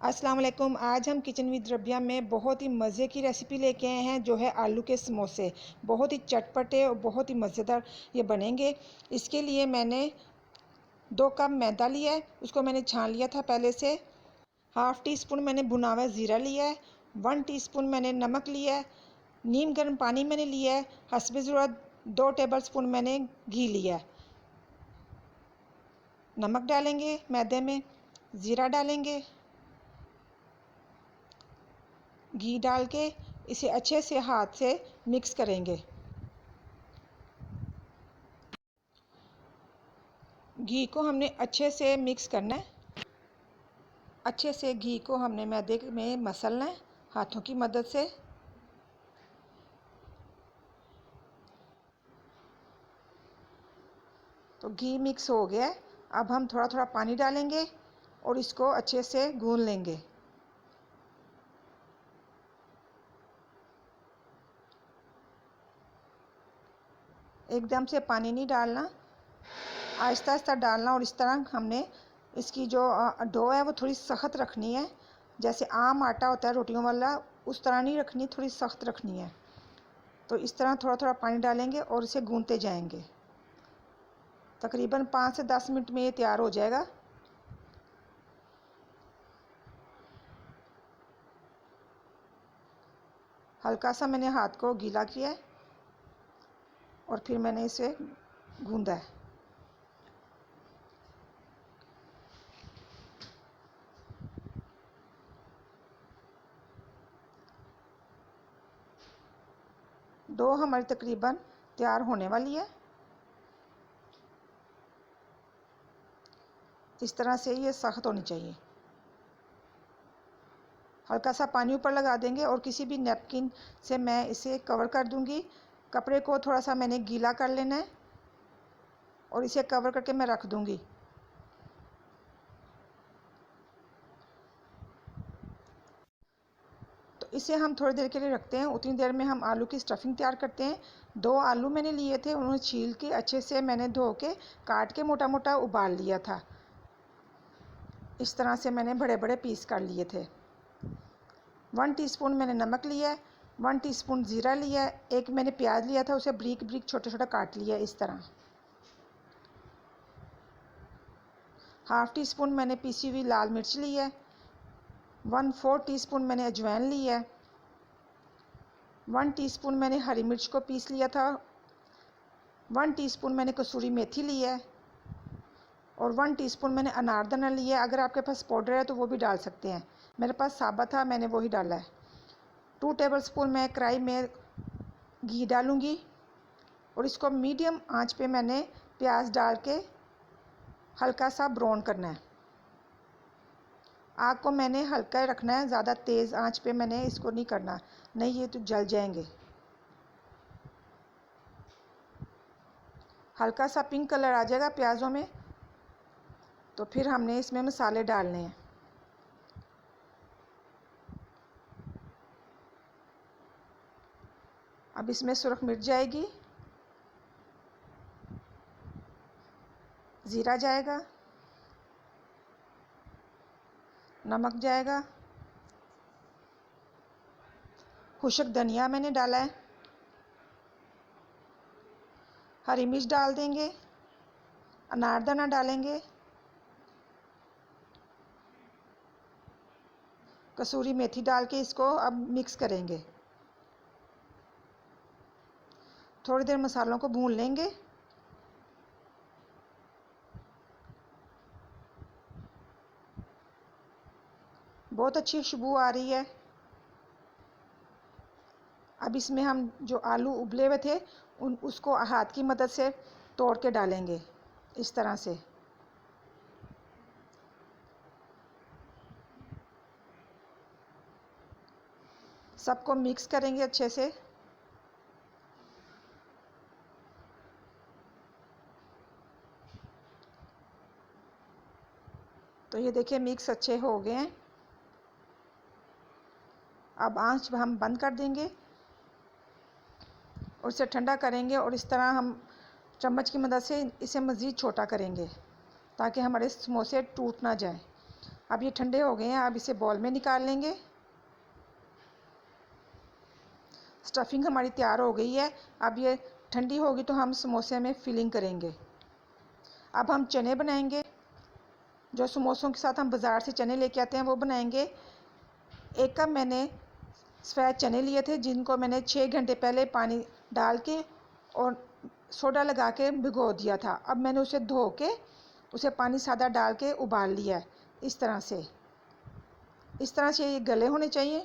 अस्सलाम वालेकुम। आज हम किचन विद रबिया में बहुत ही मज़े की रेसिपी लेके आए हैं जो है आलू के समोसे। बहुत ही चटपटे और बहुत ही मज़ेदार ये बनेंगे। इसके लिए मैंने 2 कप मैदा लिया है, उसको मैंने छान लिया था पहले से। हाफ़ टी स्पून मैंने भुना हुआ ज़ीरा लिया है। 1 टीस्पून मैंने नमक लिया है। नीम गर्म पानी मैंने लिया है। हस्बे ज़रूरत 2 टेबल स्पून मैंने घी लिया है। नमक डालेंगे मैदे में, ज़ीरा डालेंगे, घी डाल के इसे अच्छे से हाथ से मिक्स करेंगे। घी को हमने अच्छे से मिक्स करना है। अच्छे से घी को हमने मैदे में मसलना है हाथों की मदद से। तो घी मिक्स हो गया है। अब हम थोड़ा थोड़ा पानी डालेंगे और इसको अच्छे से गूंद लेंगे। एकदम से पानी नहीं डालना, आहिस्ता आहिस्ता डालना। और इस तरह हमने इसकी जो डो है वो थोड़ी सख्त रखनी है। जैसे आम आटा होता है रोटियों वाला, उस तरह नहीं रखनी, थोड़ी सख्त रखनी है। तो इस तरह थोड़ा थोड़ा पानी डालेंगे और इसे गूंदते जाएंगे। तकरीबन 5 से 10 मिनट में ये तैयार हो जाएगा। हल्का सा मैंने हाथ को गीला किया है और फिर मैंने इसे गूंदा है। डो हमारी तकरीबन तैयार होने वाली है। इस तरह से ये सख्त होनी चाहिए। हल्का सा पानी ऊपर लगा देंगे और किसी भी नैपकिन से मैं इसे कवर कर दूंगी। कपड़े को थोड़ा सा मैंने गीला कर लेना है और इसे कवर करके मैं रख दूंगी। तो इसे हम थोड़ी देर के लिए रखते हैं। उतनी देर में हम आलू की स्टफिंग तैयार करते हैं। 2 आलू मैंने लिए थे, उन्हें छील के अच्छे से मैंने धो के काट के मोटा मोटा उबाल लिया था। इस तरह से मैंने बड़े बड़े पीस कर लिए थे। 1 टीस्पून मैंने नमक लिया है। 1 टीस्पून ज़ीरा लिया है। एक मैंने प्याज लिया था, उसे ब्रीक ब्रीक छोटा छोटा काट लिया है इस तरह। हाफ़ टी स्पून मैंने पीसी हुई लाल मिर्च ली है। 1/4 टीस्पून मैंने अजवाइन ली है। 1 टीस्पून मैंने हरी मिर्च को पीस लिया था। 1 टीस्पून मैंने कसूरी मेथी ली है और 1 टीस्पून मैंने अनारदाना लिया है। अगर आपके पास पाउडर है तो वो भी डाल सकते हैं। मेरे पास साबुत था, मैंने वही डाला है। 2 टेबल स्पून मैं कढ़ाई में घी डालूँगी और इसको मीडियम आंच पे मैंने प्याज डाल के हल्का सा ब्राउन करना है। आग को मैंने हल्का रखना है, ज़्यादा तेज़ आंच पे मैंने इसको नहीं करना, नहीं ये तो जल जाएंगे। हल्का सा पिंक कलर आ जाएगा प्याज़ों में तो फिर हमने इसमें मसाले डालने हैं। अब इसमें सुरख मिर्च जाएगी, ज़ीरा जाएगा, नमक जाएगा, खुशक धनिया मैंने डाला है, हरी मिर्च डाल देंगे, अनारदाना डालेंगे, कसूरी मेथी डाल के इसको अब मिक्स करेंगे। थोड़ी देर मसालों को भून लेंगे। बहुत अच्छी खुशबू आ रही है। अब इसमें हम जो आलू उबले हुए थे उसको हाथ की मदद से तोड़ के डालेंगे इस तरह से। सबको मिक्स करेंगे अच्छे से। तो ये देखिए मिक्स अच्छे हो गए हैं। अब आंच हम बंद कर देंगे और इसे ठंडा करेंगे और इस तरह हम चम्मच की मदद से इसे मज़ीद छोटा करेंगे ताकि हमारे समोसे टूट ना जाए। अब ये ठंडे हो गए हैं, अब इसे बॉल में निकाल लेंगे। स्टफिंग हमारी तैयार हो गई है। अब ये ठंडी होगी तो हम समोसे में फिलिंग करेंगे। अब हम चने बनाएंगे। जो समोसों के साथ हम बाज़ार से चने लेके आते हैं वो बनाएंगे। 1 कप मैंने सफ़ेद चने लिए थे, जिनको मैंने 6 घंटे पहले पानी डाल के और सोडा लगा के भिगो दिया था। अब मैंने उसे धो के उसे पानी सादा डाल के उबाल लिया है। इस तरह से ये गले होने चाहिए।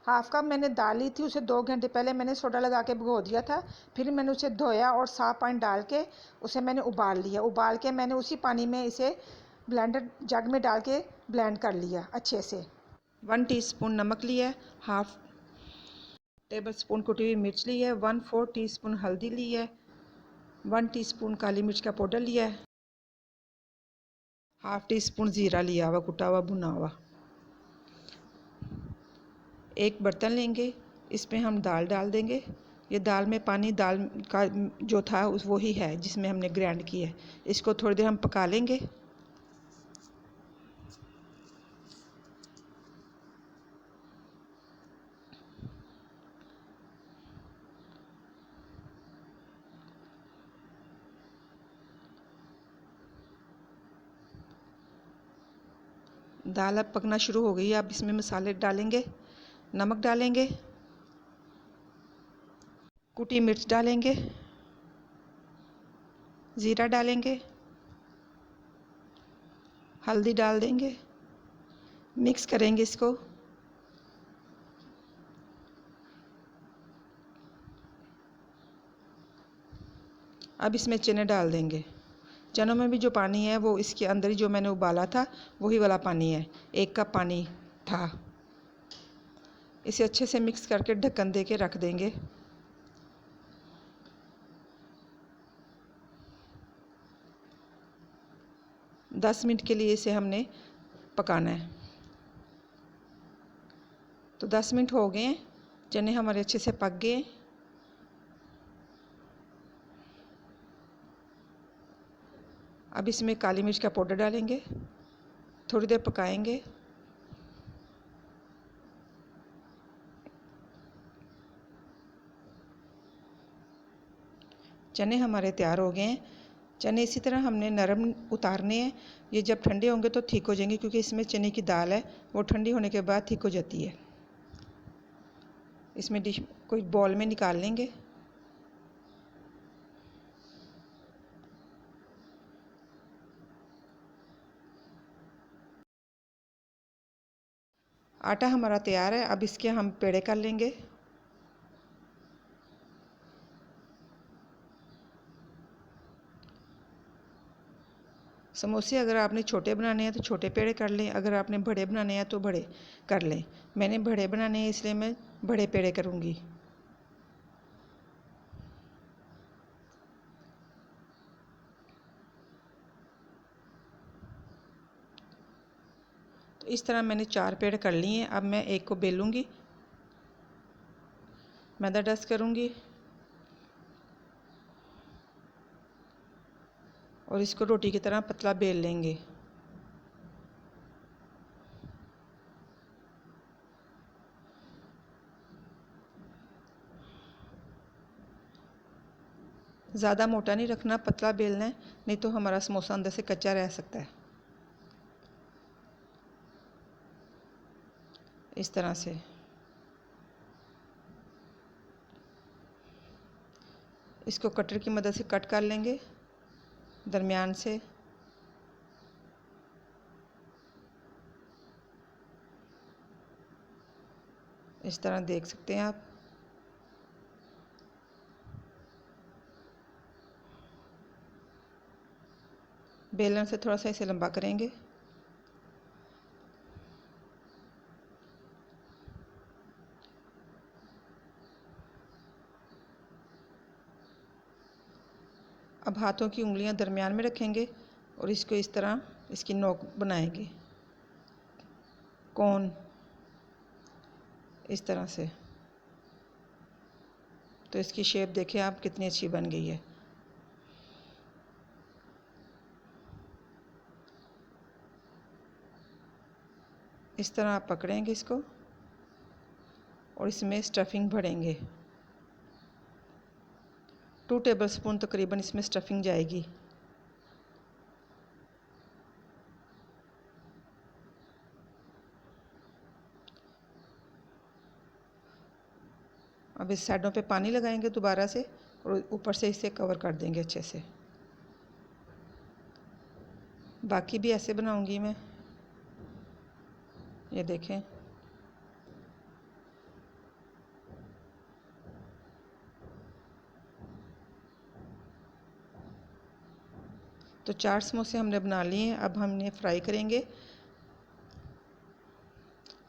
हाफ़ कप मैंने दाल ली थी, उसे 2 घंटे पहले मैंने सोडा लगा के भिगो दिया था। फिर मैंने उसे धोया और साफ़ पानी डाल के उसे मैंने उबाल लिया। उबाल के मैंने उसी पानी में इसे ब्लेंडर जग में डाल के ब्लेंड कर लिया अच्छे से। 1 टीस्पून नमक लिया है, हाफ़ टेबल स्पून कुटी हुई मिर्च ली है, 1/4 टीस्पून हल्दी ली है, 1 टीस्पून काली मिर्च का पाउडर लिया है, हाफ़ टीस्पून ज़ीरा लिया हुआ कुटा हुआ भुना हुआ। एक बर्तन लेंगे, इसमें हम दाल डाल देंगे। ये दाल में पानी दाल का जो था उस वही है जिसमें हमने ग्राइंड किया है। इसको थोड़ी देर हम पका लेंगे। दाल अब पकना शुरू हो गई है। अब इसमें मसाले डालेंगे। नमक डालेंगे, कुटी मिर्च डालेंगे, ज़ीरा डालेंगे, हल्दी डाल देंगे, मिक्स करेंगे इसको। अब इसमें चने डाल देंगे। चनों में भी जो पानी है वो इसके अंदर ही जो मैंने उबाला था वही वाला पानी है, 1 कप पानी था। इसे अच्छे से मिक्स करके ढक्कन दे के रख देंगे। दस मिनट के लिए इसे हमने पकाना है। तो 10 मिनट हो गए हैं, चने हमारे अच्छे से पक गए। अब इसमें काली मिर्च का पाउडर डालेंगे, थोड़ी देर पकाएंगे। चने हमारे तैयार हो गए हैं। चने इसी तरह हमने नरम उतारने हैं। ये जब ठंडे होंगे तो ठीक हो जाएंगे, क्योंकि इसमें चने की दाल है, वो ठंडी होने के बाद ठीक हो जाती है। इसमें डिश कोई बॉल में निकाल लेंगे। आटा हमारा तैयार है। अब इसके हम पेड़े कर लेंगे। समोसे अगर आपने छोटे बनाने हैं तो छोटे पेड़े कर लें, अगर आपने बड़े बनाने हैं तो बड़े कर लें। मैंने बड़े बनाने हैं इसलिए मैं बड़े पेड़े करूँगी। तो इस तरह मैंने 4 पेड़ कर लिए हैं। अब मैं एक को बेलूँगी, मैदा डस्ट करूँगी और इसको रोटी की तरह पतला बेल लेंगे। ज़्यादा मोटा नहीं रखना, पतला बेलना है, नहीं तो हमारा समोसा अंदर से कच्चा रह सकता है। इस तरह से इसको कटर की मदद से कट कर लेंगे दरमियान से। इस तरह देख सकते हैं आप। बेलन से थोड़ा सा इसे लंबा करेंगे। अब हाथों की उंगलियां दरमियान में रखेंगे और इसको इस तरह इसकी नोक बनाएंगे, कोन इस तरह से। तो इसकी शेप देखिए आप कितनी अच्छी बन गई है। इस तरह आप पकड़ेंगे इसको और इसमें स्टफिंग भरेंगे। 2 टेबलस्पून तकरीबन इसमें स्टफिंग जाएगी। अब इस साइडों पे पानी लगाएंगे दोबारा से और ऊपर से इसे कवर कर देंगे अच्छे से। बाकी भी ऐसे बनाऊंगी मैं, ये देखें। तो 4 समोसे हमने बना लिए हैं। अब हम इन्हें फ्राई करेंगे।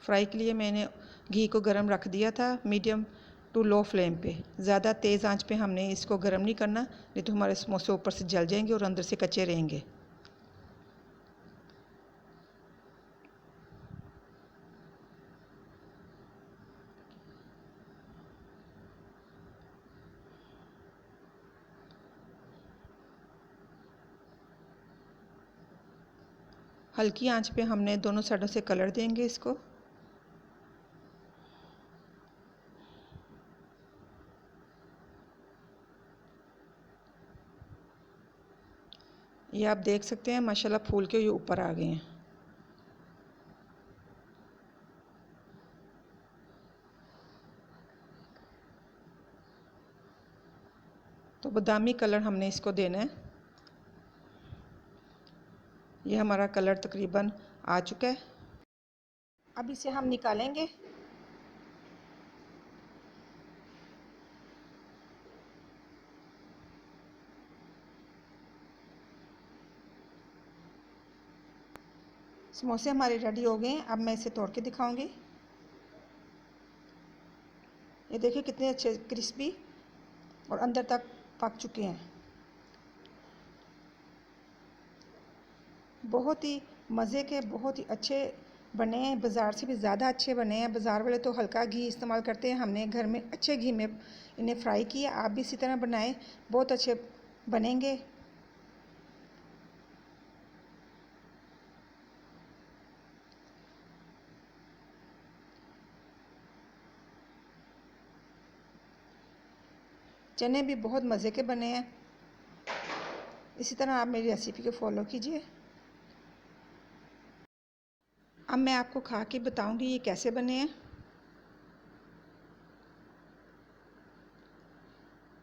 फ्राई के लिए मैंने घी को गरम रख दिया था मीडियम टू लो फ्लेम पे। ज़्यादा तेज़ आंच पे हमने इसको गरम नहीं करना, नहीं तो हमारे समोसे ऊपर से जल जाएंगे और अंदर से कच्चे रहेंगे। हल्की आंच पे हमने दोनों साइडों से कलर देंगे इसको। ये आप देख सकते हैं माशाल्लाह फूल के ये ऊपर आ गए हैं। तो बादामी कलर हमने इसको देना है। ये हमारा कलर तकरीबन आ चुका है। अब इसे हम निकालेंगे। समोसे हमारे रेडी हो गए हैं। अब मैं इसे तोड़ के दिखाऊंगी। ये देखिए कितने अच्छे क्रिस्पी और अंदर तक पक चुके हैं। बहुत ही मज़े के, बहुत ही अच्छे बने हैं। बाज़ार से भी ज़्यादा अच्छे बने हैं। बाज़ार वाले तो हल्का घी इस्तेमाल करते हैं, हमने घर में अच्छे घी में इन्हें फ्राई किया। आप भी इसी तरह बनाएं, बहुत अच्छे बनेंगे। चने भी बहुत मज़े के बने हैं। इसी तरह आप मेरी रेसिपी को फॉलो कीजिए। अब मैं आपको खा के बताऊंगी ये कैसे बने हैं।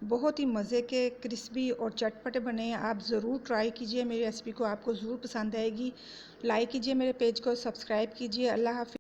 बहुत ही मज़े के क्रिस्पी और चटपटे बने हैं। आप ज़रूर ट्राई कीजिए मेरी रेसिपी को, आपको ज़रूर पसंद आएगी। लाइक कीजिए मेरे पेज को, सब्सक्राइब कीजिए। अल्लाह हाफ़िज़।